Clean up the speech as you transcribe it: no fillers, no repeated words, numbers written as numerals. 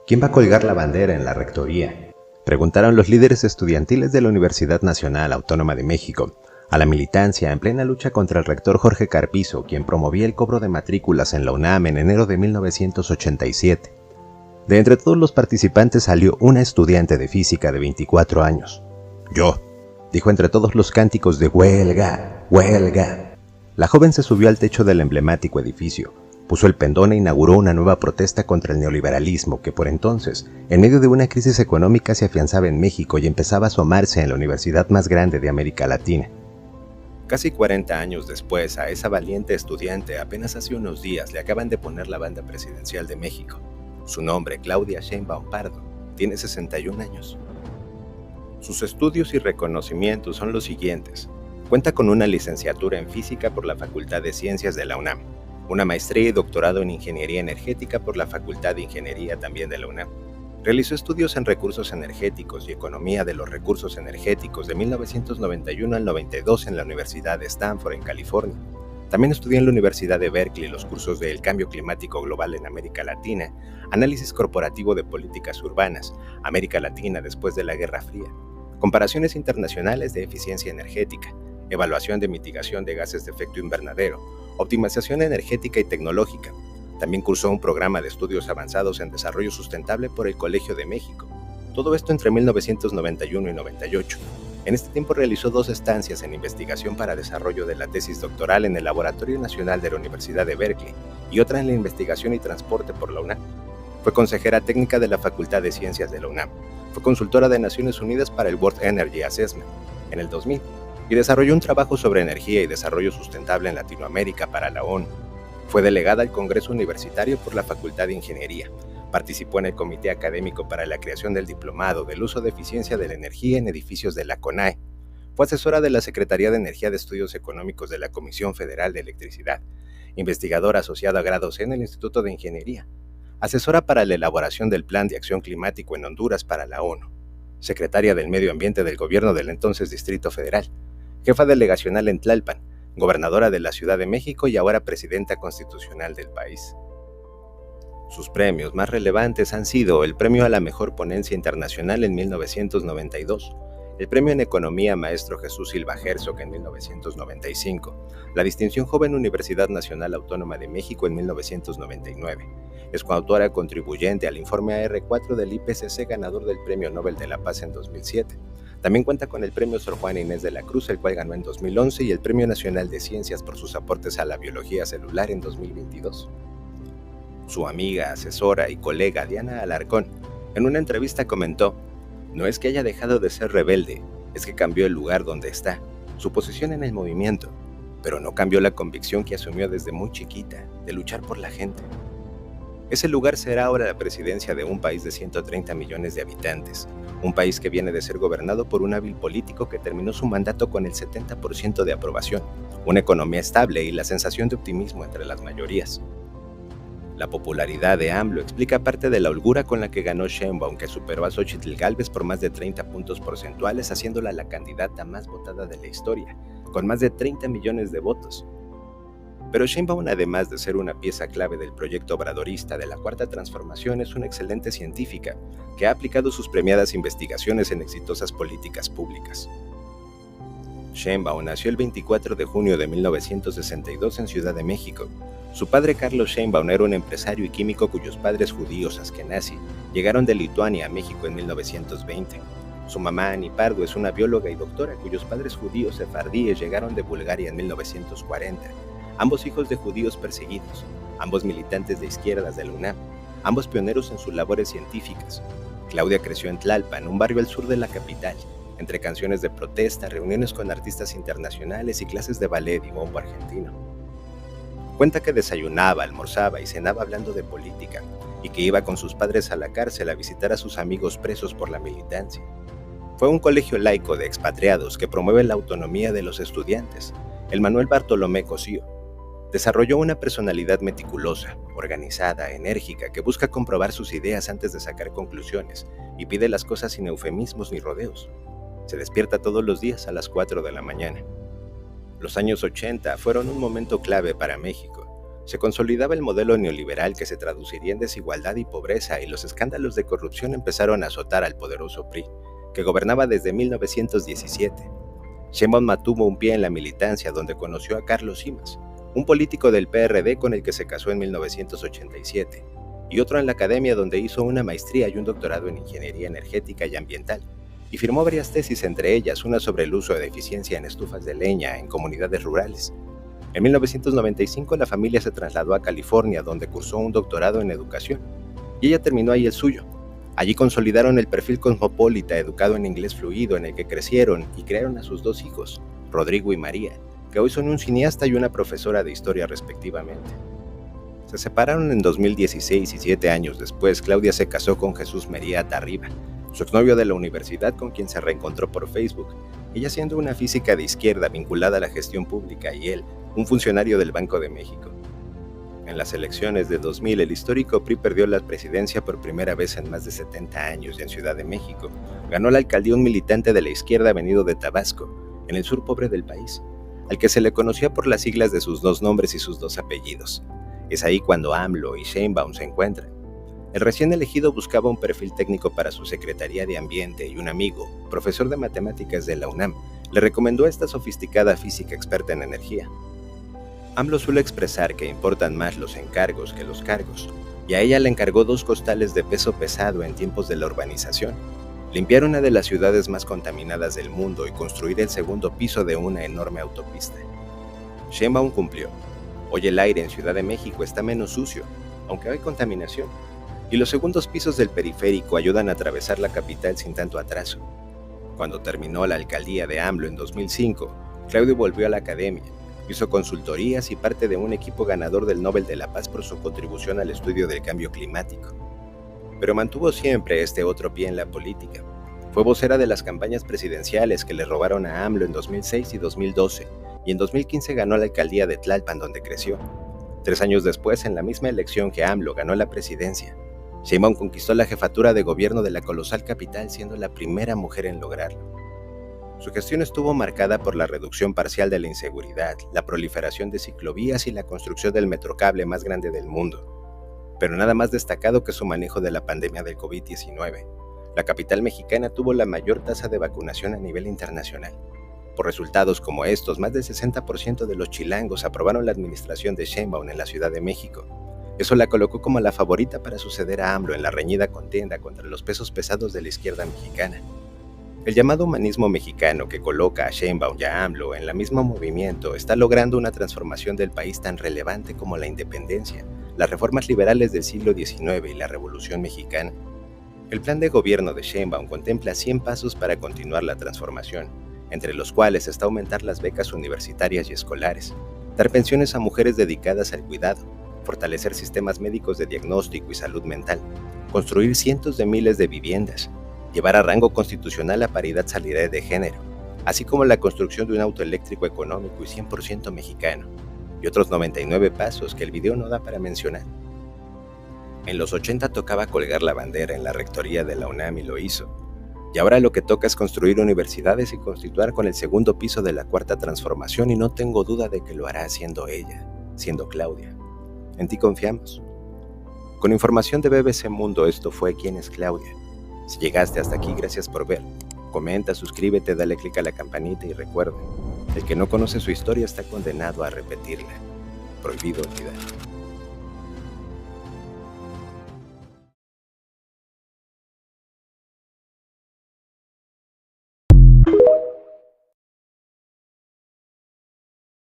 ¿Quién va a colgar la bandera en la rectoría?, preguntaron los líderes estudiantiles de la Universidad Nacional Autónoma de México a la militancia en plena lucha contra el rector Jorge Carpizo, quien promovía el cobro de matrículas en la UNAM en enero de 1987. De entre todos los participantes salió una estudiante de física de 24 años. «Yo», dijo entre todos los cánticos de «huelga, huelga». La joven se subió al techo del emblemático edificio, puso el pendón e inauguró una nueva protesta contra el neoliberalismo que por entonces, en medio de una crisis económica, se afianzaba en México y empezaba a asomarse en la universidad más grande de América Latina. Casi 40 años después, a esa valiente estudiante apenas hace unos días le acaban de poner la banda presidencial de México. Su nombre, Claudia Sheinbaum Pardo, tiene 61 años. Sus estudios y reconocimientos son los siguientes. Cuenta con una licenciatura en física por la Facultad de Ciencias de la UNAM, una maestría y doctorado en ingeniería energética por la Facultad de Ingeniería también de la UNAM. Realizó estudios en recursos energéticos y economía de los recursos energéticos de 1991 al 92 en la Universidad de Stanford en California. También estudió en la Universidad de Berkeley los cursos de El Cambio Climático Global en América Latina, Análisis Corporativo de Políticas Urbanas, América Latina después de la Guerra Fría, Comparaciones Internacionales de Eficiencia Energética, Evaluación de Mitigación de Gases de Efecto Invernadero, Optimización Energética y Tecnológica. También cursó un programa de estudios avanzados en desarrollo sustentable por el Colegio de México. Todo esto entre 1991 y 98. En este tiempo realizó 2 estancias en investigación para desarrollo de la tesis doctoral en el Laboratorio Nacional de la Universidad de Berkeley y otra en la investigación y transporte por la UNAM. Fue consejera técnica de la Facultad de Ciencias de la UNAM. Fue consultora de Naciones Unidas para el World Energy Assessment en el 2000 y desarrolló un trabajo sobre energía y desarrollo sustentable en Latinoamérica para la ONU. Fue delegada al Congreso Universitario por la Facultad de Ingeniería. Participó en el Comité Académico para la creación del Diplomado del Uso de Eficiencia de la Energía en Edificios de la CONAE. Fue asesora de la Secretaría de Energía de Estudios Económicos de la Comisión Federal de Electricidad. Investigadora asociada a grado C en el Instituto de Ingeniería. Asesora para la elaboración del Plan de Acción Climático en Honduras para la ONU. Secretaria del Medio Ambiente del Gobierno del entonces Distrito Federal. Jefa delegacional en Tlalpan. Gobernadora de la Ciudad de México y ahora presidenta constitucional del país. Sus premios más relevantes han sido el Premio a la Mejor Ponencia Internacional en 1992, el Premio en Economía Maestro Jesús Silva Herzog en 1995, la Distinción Joven Universidad Nacional Autónoma de México en 1999. Es coautora contribuyente al informe AR4 del IPCC, ganador del Premio Nobel de la Paz en 2007. También cuenta con el Premio Sor Juana Inés de la Cruz, el cual ganó en 2011, y el Premio Nacional de Ciencias por sus aportes a la biología celular en 2022. Su amiga, asesora y colega Diana Alarcón, en una entrevista comentó: «No es que haya dejado de ser rebelde, es que cambió el lugar donde está, su posición en el movimiento, pero no cambió la convicción que asumió desde muy chiquita, de luchar por la gente». Ese lugar será ahora la presidencia de un país de 130 millones de habitantes, un país que viene de ser gobernado por un hábil político que terminó su mandato con el 70% de aprobación, una economía estable y la sensación de optimismo entre las mayorías. La popularidad de AMLO explica parte de la holgura con la que ganó Sheinbaum, que superó a Xóchitl Gálvez por más de 30 puntos porcentuales, haciéndola la candidata más votada de la historia, con más de 30 millones de votos. Pero Sheinbaum, además de ser una pieza clave del proyecto obradorista de la Cuarta Transformación, es una excelente científica que ha aplicado sus premiadas investigaciones en exitosas políticas públicas. Sheinbaum nació el 24 de junio de 1962 en Ciudad de México. Su padre, Carlos Sheinbaum, era un empresario y químico cuyos padres judíos askenazí llegaron de Lituania a México en 1920. Su mamá, Annie Pardo, es una bióloga y doctora cuyos padres judíos sefardíes llegaron de Bulgaria en 1940. Ambos hijos de judíos perseguidos, ambos militantes de izquierdas de la UNAM, ambos pioneros en sus labores científicas. Claudia creció en Tlalpan, un barrio al sur de la capital, entre canciones de protesta, reuniones con artistas internacionales y clases de ballet y bombo argentino. Cuenta que desayunaba, almorzaba y cenaba hablando de política, y que iba con sus padres a la cárcel a visitar a sus amigos presos por la militancia. Fue un colegio laico de expatriados que promueve la autonomía de los estudiantes, el Manuel Bartolomé Cosío. Desarrolló una personalidad meticulosa, organizada, enérgica, que busca comprobar sus ideas antes de sacar conclusiones y pide las cosas sin eufemismos ni rodeos. Se despierta todos los días a las 4 de la mañana. Los años 80 fueron un momento clave para México. Se consolidaba el modelo neoliberal que se traduciría en desigualdad y pobreza, y los escándalos de corrupción empezaron a azotar al poderoso PRI, que gobernaba desde 1917. Sheinbaum mantuvo un pie en la militancia, donde conoció a Carlos Simas, un político del PRD con el que se casó en 1987, y otro en la academia, donde hizo una maestría y un doctorado en ingeniería energética y ambiental, y firmó varias tesis, entre ellas una sobre el uso de eficiencia en estufas de leña en comunidades rurales. En 1995 la familia se trasladó a California, donde cursó un doctorado en educación, y ella terminó ahí el suyo. Allí consolidaron el perfil cosmopolita, educado en inglés fluido, en el que crecieron y crearon a sus dos hijos, Rodrigo y María, que hoy son un cineasta y una profesora de historia respectivamente. Se separaron en 2016 y 7 años después Claudia se casó con Jesús Mería Tarriba, su exnovio de la universidad, con quien se reencontró por Facebook, ella siendo una física de izquierda vinculada a la gestión pública y él, un funcionario del Banco de México. En las elecciones de 2000, el histórico PRI perdió la presidencia por primera vez en más de 70 años y en Ciudad de México ganó la alcaldía un militante de la izquierda venido de Tabasco, en el sur pobre del país, al que se le conocía por las siglas de sus dos nombres y sus dos apellidos. Es ahí cuando AMLO y Sheinbaum se encuentran. El recién elegido buscaba un perfil técnico para su Secretaría de Ambiente y un amigo, profesor de matemáticas de la UNAM, le recomendó a esta sofisticada física experta en energía. AMLO suele expresar que importan más los encargos que los cargos, y a ella le encargó 2 costales de peso pesado en tiempos de la urbanización: limpiar una de las ciudades más contaminadas del mundo y construir el segundo piso de una enorme autopista. Sheinbaum cumplió. Hoy el aire en Ciudad de México está menos sucio, aunque hay contaminación, y los segundos pisos del periférico ayudan a atravesar la capital sin tanto atraso. Cuando terminó la alcaldía de AMLO en 2005, Claudio volvió a la academia. Hizo consultorías y parte de un equipo ganador del Nobel de la Paz por su contribución al estudio del cambio climático. Pero mantuvo siempre este otro pie en la política. Fue vocera de las campañas presidenciales que le robaron a AMLO en 2006 y 2012, y en 2015 ganó la alcaldía de Tlalpan, donde creció. 3 años después, en la misma elección que AMLO ganó la presidencia, Sheinbaum conquistó la jefatura de gobierno de la colosal capital, siendo la primera mujer en lograrlo. Su gestión estuvo marcada por la reducción parcial de la inseguridad, la proliferación de ciclovías y la construcción del metrocable más grande del mundo. Pero nada más destacado que su manejo de la pandemia del COVID-19. La capital mexicana tuvo la mayor tasa de vacunación a nivel internacional. Por resultados como estos, más del 60% de los chilangos aprobaron la administración de Sheinbaum en la Ciudad de México. Eso la colocó como la favorita para suceder a AMLO en la reñida contienda contra los pesos pesados de la izquierda mexicana. El llamado humanismo mexicano, que coloca a Sheinbaum y a AMLO en el mismo movimiento, está logrando una transformación del país tan relevante como la independencia, las reformas liberales del siglo XIX y la Revolución Mexicana. El plan de gobierno de Sheinbaum contempla 100 pasos para continuar la transformación, entre los cuales está aumentar las becas universitarias y escolares, dar pensiones a mujeres dedicadas al cuidado, fortalecer sistemas médicos de diagnóstico y salud mental, construir cientos de miles de viviendas, llevar a rango constitucional la paridad salarial de género, así como la construcción de un auto eléctrico económico y 100% mexicano, y otros 99 pasos que el video no da para mencionar. En los 80 tocaba colgar la bandera en la rectoría de la UNAM y lo hizo, y ahora lo que toca es construir universidades y constituir con el segundo piso de la cuarta transformación, y no tengo duda de que lo hará siendo ella, siendo Claudia. En ti confiamos. Con información de BBC Mundo, esto fue ¿Quién es Claudia? Si llegaste hasta aquí, gracias por ver. Comenta, suscríbete, dale click a la campanita y recuerda, el que no conoce su historia está condenado a repetirla. Prohibido olvidar.